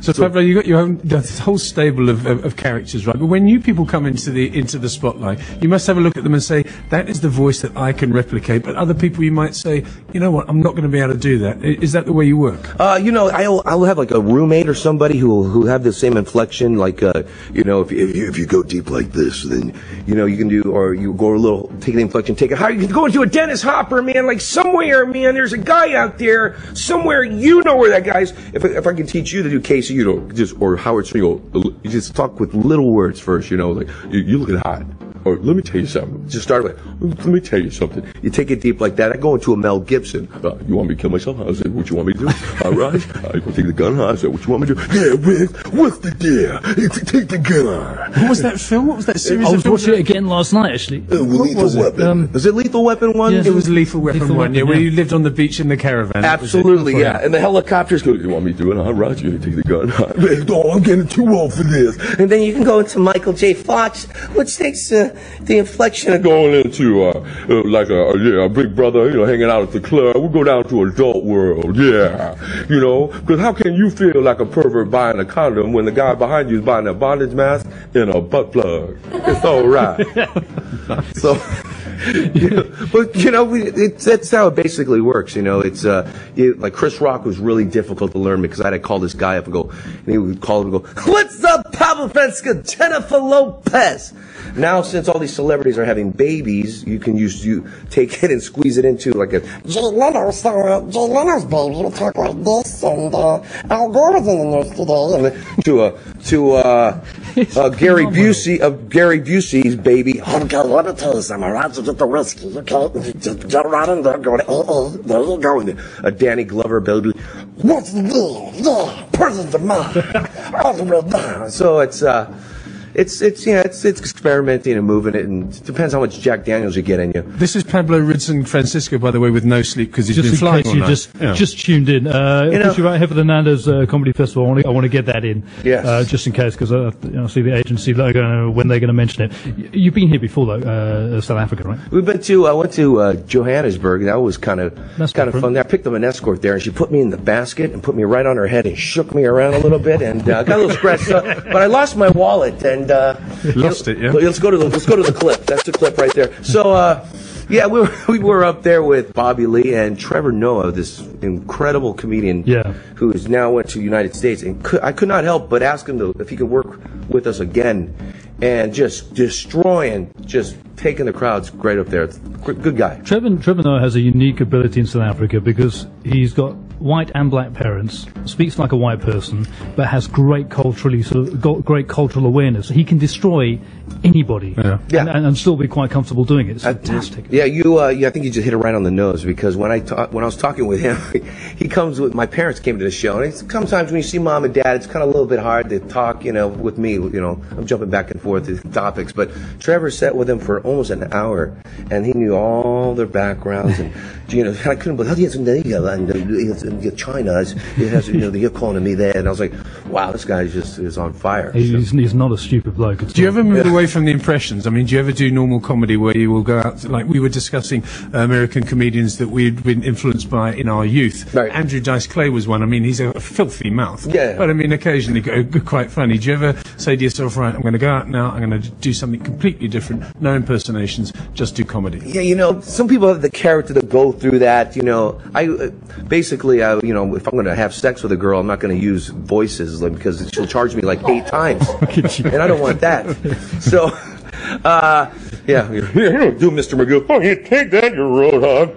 So Pablo, you got your own this whole stable of characters, right? But when new people come into the spotlight, you must have a look at them and say, that is the voice that I can replicate. But other people, you might say, you know what, I'm not going to be able to do that. Is that the way you work? You know, I'll have like a roommate or somebody who have the same inflection. Like, you know, if you go deep like this, then you know you can do, or you go a little, take the inflection, take it higher. You can go into a Dennis Hopper, man. Like somewhere, man, there's a guy out there somewhere. You know where that guy's. If I can teach you to do Casey, you know, just or Howard Stern, you just talk with little words first. You know, like you look at hot. Or let me tell you something. Just start with, let me tell you something. You take it deep like that. I go into a Mel Gibson. You want me to kill myself? I said, what you want me to do? All right. You gonna take the gun? I said, what you want me to do? Yeah, Rick, what's the deal? Take the gun. What was that film? What was that series? I was watching it again last night, actually. Lethal Weapon. Was it Lethal Weapon 1? Yes. It was Lethal Weapon 1, yeah, where you lived on the beach in the caravan. Absolutely, yeah. And the helicopters go, you want me to do it? All right, you take the gun. Oh, I'm getting too old for this. And then you can go into Michael J. Fox, which takes the inflection of going into like a big brother, you know, hanging out at the club. We'll go down to adult world, yeah. You know, because how can you feel like a pervert buying a condom when the guy behind you is buying a bondage mask and a butt plug? It's all right. So, you know, but you know, that's how it basically works. You know, it's like Chris Rock was really difficult to learn because I had to call this guy up and go, and he would call him and go, "What's up, Pablo Fresca, Jennifer Lopez?" Now, since all these celebrities are having babies, you can take it and squeeze it into like a Jay Leno's baby will talk like this, and Al Gore was in the news today. to Gary Busey's baby. Okay, let me tell you something. Right, you get the whiskey, okay? Just get right in there, go to AA. There you go. And a Danny Glover baby. What's the deal? Yeah, present of mine. All the way down. So it's experimenting and moving it, and it depends how much Jack Daniels you get in you. This is Pablo Ridson Francisco, by the way, with no sleep because he's just been flying all night. Just tuned in. Especially right here for the Nando's Comedy Festival. I want to get that in. Yes. Just in case, because I see the agency logo when they're going to mention it. You've been here before, though, South Africa, right? I went to Johannesburg. That was kind of fun. I picked up an escort there, and she put me in the basket and put me right on her head and shook me around a little bit, and got a little scratched up. But I lost my wallet, and lost it. Yeah. Let's go to the clip. That's the clip right there. So. Yeah, we were up there with Bobby Lee and Trevor Noah, this incredible comedian who has now went to the United States. And I could not help but ask him if he could work with us again, and just destroying, just taking the crowds great up there. It's a good guy. Trevor Noah has a unique ability in South Africa because he's got white and black parents, speaks like a white person, but has great cultural awareness. He can destroy anybody and still be quite comfortable doing it. It's fantastic. Yeah, I think you just hit it right on the nose, because when I was talking with him, he comes with, my parents came to the show, and sometimes when you see mom and dad, it's kind of a little bit hard to talk, you know, with me, you know, I'm jumping back and forth to topics, but Trevor sat with him for almost an hour, and he knew all their backgrounds, and, you know, I couldn't believe, China, it has, you know, the economy there, and I was like, wow, this guy is on fire. He's not a stupid bloke. Do you ever move away from the impressions? I mean, do you ever do normal comedy where you will go out, like we were discussing American comedians that we'd been influenced by in our youth? Right. Andrew Dice Clay was one. I mean, he's a filthy mouth. Yeah. But I mean, occasionally quite funny. Do you ever say to yourself, right, I'm going to go out now, I'm going to do something completely different, no impersonations, just do comedy? Yeah, you know, some people have the character to go through that, you know. You know, if I'm going to have sex with a girl, I'm not going to use voices, like, because she'll charge me like 8 times, and I don't want that. So, yeah, do Mr. Magoo. Oh, you take that, you roadhog.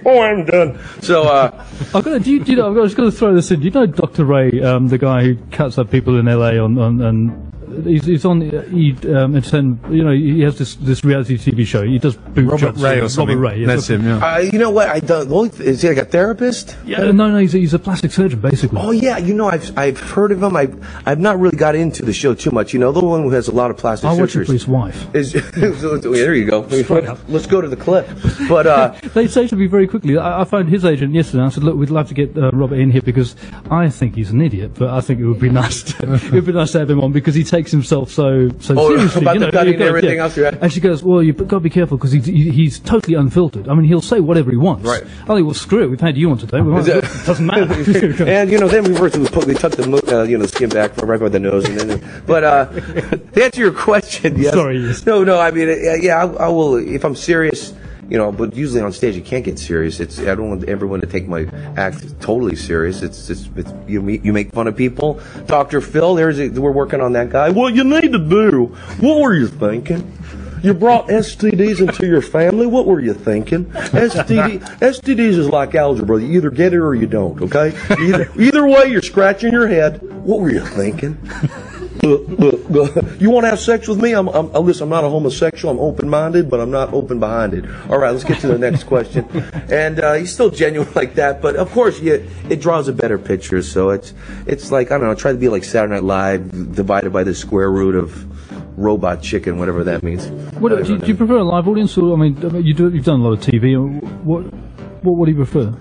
Oh, I'm done. So, I've got just got to throw this in. Do you know Dr. Ray, the guy who cuts up people in LA on he's on he has this reality TV show. He does boot Robert jobs. Ray or something. Robert Ray, That's him. Yeah. you know what? I don't. Is he like a therapist? Yeah. No, he's a plastic surgeon basically. Oh yeah, you know, I've heard of him. I've not really got into the show too much. You know, the one who has a lot of plastic surgery. I watch it for his wife. There you go. Let's go to the clip. But they say to me very quickly. I phoned his agent yesterday. I said, look, we'd love to get Robert in here because I think he's an idiot, but I think it would be nice to have him on because he takes takes himself so Oh, seriously. about you the know, cutting he and goes, everything else, yeah. And she goes, well, you've got to be careful because he's totally unfiltered. I mean, he'll say whatever he wants. Right. I think, well, screw it. We've had you on today. It doesn't matter. And then we tuck the skin back from right by the nose, and then. But to answer your question, yes. Sorry. Yes. No. I mean, I will if I'm serious. But usually on stage you can't get serious. I don't want everyone to take my act totally serious. It's you make fun of people. Dr. Phil, we're working on that guy. What you need to do? What were you thinking? You brought STDs into your family. What were you thinking? STDs is like algebra. You either get it or you don't. Okay. Either way, you're scratching your head. What were you thinking? You want to have sex with me? Listen, I'm not a homosexual. I'm open-minded, but I'm not open-behind. All right, let's get to the next question. And he's still genuine like that, but of course, it draws a better picture. So it's like, I don't know, try to be like Saturday Night Live divided by the square root of robot chicken, whatever that means. Do you prefer a live audience, or I mean, you've done a lot of TV. What do you prefer?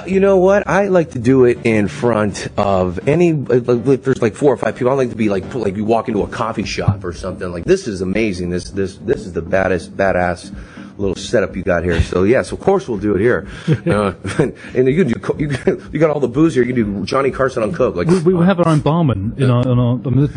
You know what? I like to do it in front of if there's like 4 or 5 people. I like to be like you walk into a coffee shop or something. Like, this is amazing. This is the badass little setup you got here. So yes, of course we'll do it here. And you got all the booze here. You can do Johnny Carson on Coke. Like we have our own barman.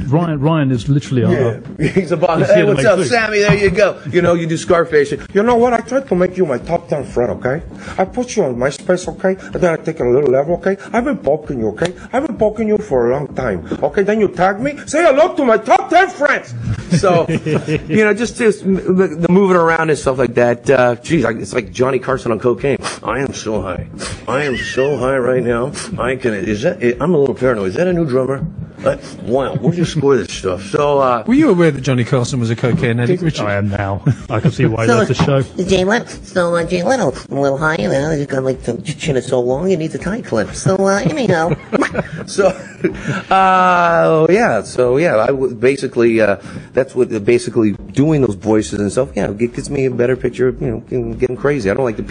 Ryan is literally our. He's a barman. Hey, what's up, Sammy? There you go. You do Scarface. You know what? I tried to make you my top 10 friend. Okay, I put you on MySpace. Okay, and then I take a little level. Okay, I've been poking you. Okay, I've been poking you for a long time. Okay, then you tag me. Say hello to my top 10 friends. So just the moving around and stuff like that. It's like Johnny Carson on cocaine. I am so high. I am so high right now. I'm a little paranoid. Is that a new drummer? Wow, where'd you score this stuff? So, were you aware that Johnny Carson was a cocaine addict, Richard? I am now. I can see why that's the show. Jay Leno, a little high, he's got like the chin is so long, he needs a tie clip. So, anyhow. I would basically, that's what basically doing those voices and stuff, it gives me a better picture of, getting crazy. I don't like the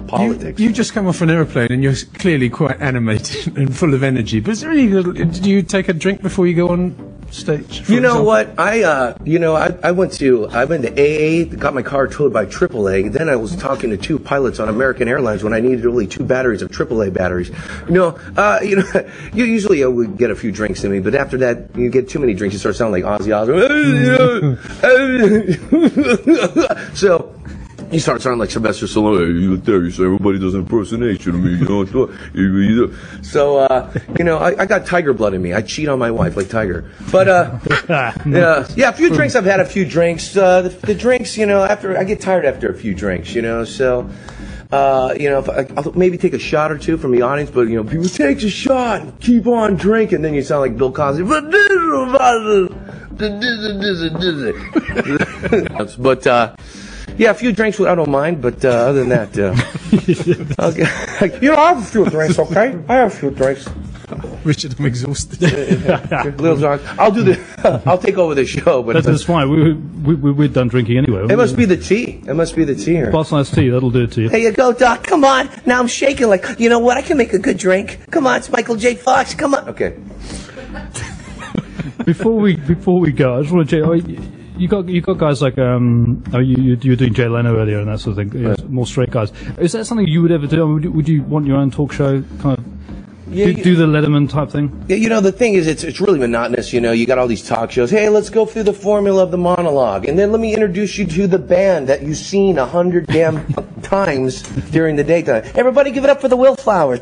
politics. You just come off an airplane and you're clearly quite animated and full of energy, but is there any, do you take a drink before you go on stage? You know what? I went to AA, got my car towed by AAA. Then I was talking to 2 pilots on American Airlines when I needed only 2 batteries of AAA batteries. Usually I would get a few drinks in me, but after that, you get too many drinks, you start sounding like Ozzy Osbourne. So. You start sounding like Sylvester Stallone. You there, you say everybody does an impersonation of me. So, I got tiger blood in me. I cheat on my wife like Tiger. But, a few drinks. I've had a few drinks. The drinks, after I get tired after a few drinks, So, I'll maybe take a shot or two from the audience, but people take a shot and keep on drinking. Then you sound like Bill Cosby. But a few drinks I don't mind, but other than that, okay. I have a few drinks, okay? I have a few drinks. Richard, I'm exhausted. Little John, I'll take over the show, but that's fine. We're done drinking anyway. It must be the tea. It must be the tea here. Boss tea, that'll do it to you. There you go, Doc. Come on. Now I'm shaking like, you know what? I can make a good drink. Come on, it's Michael J. Fox. Come on. Okay. Before we go, I just want to check. You got guys like you were doing Jay Leno earlier and that sort of thing. Right. More straight guys. Is that something you would ever do? I mean, would you want your own talk show kind of? Do the Letterman type thing? Yeah, the thing is, it's really monotonous. You got all these talk shows. Hey, let's go through the formula of the monologue, and then let me introduce you to the band that you've seen 100 damn times during the daytime. Everybody, give it up for the Willflowers.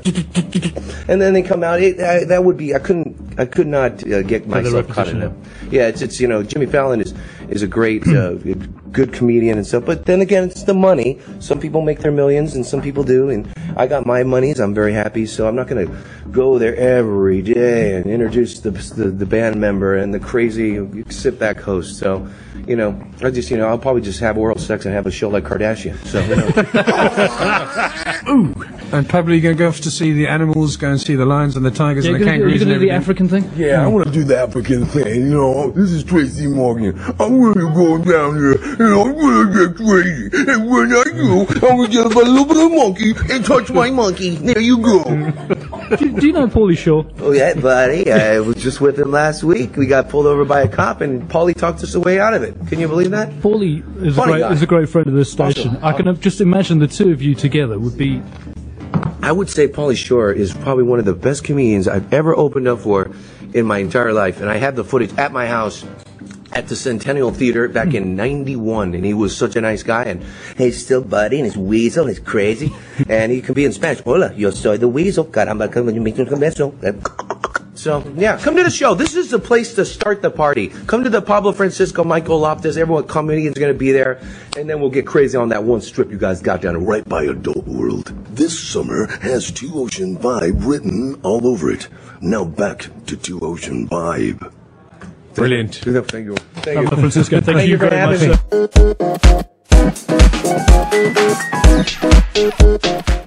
And then they come out. That would be. I could not get myself caught in that. Yeah, it's Jimmy Fallon is a great good comedian and stuff. But then again, it's the money. Some people make their millions, and some people do. And I got my monies. I'm very happy. So I'm not going to go there every day and introduce the band member and the crazy sit back host. So, I just I'll probably just have oral sex and have a show like Kardashian. So. Ooh. And Pablo, you're going to go off to see the animals, go and see the lions and the tigers and the kangaroos. Are you going to do the African thing? Yeah, I want to do the African thing. This is Tracy Morgan. I'm going to go down there, I'm going to get crazy. And when I do, I'm going to get a little bit of monkey and touch my monkey. There you go. Do you know Paulie Shaw? Oh, yeah, buddy. I was just with him last week. We got pulled over by a cop, and Paulie talked us away out of it. Can you believe that? Paulie is Funny a great friend of this station. I can just imagine the two of you together would be... I would say Paulie Shore is probably one of the best comedians I've ever opened up for in my entire life. And I have the footage at my house at the Centennial Theater back in '91, and he was such a nice guy. And hey, still buddy, and his weasel, and he's crazy, and he can be in Spanish. Hola, yo soy the weasel. Caramba, so yeah, come to the show. This is the place to start the party. Come to the Pablo Francisco, Michael Loftus. Everyone, comedians are going to be there, and then we'll get crazy on that one strip you guys got down right by Adult World. This summer has 2Ocean Vibe written all over it. Now back to 2Ocean Vibe. Brilliant. Thank you. Pablo Francisco, thank you for very having much, me. sir.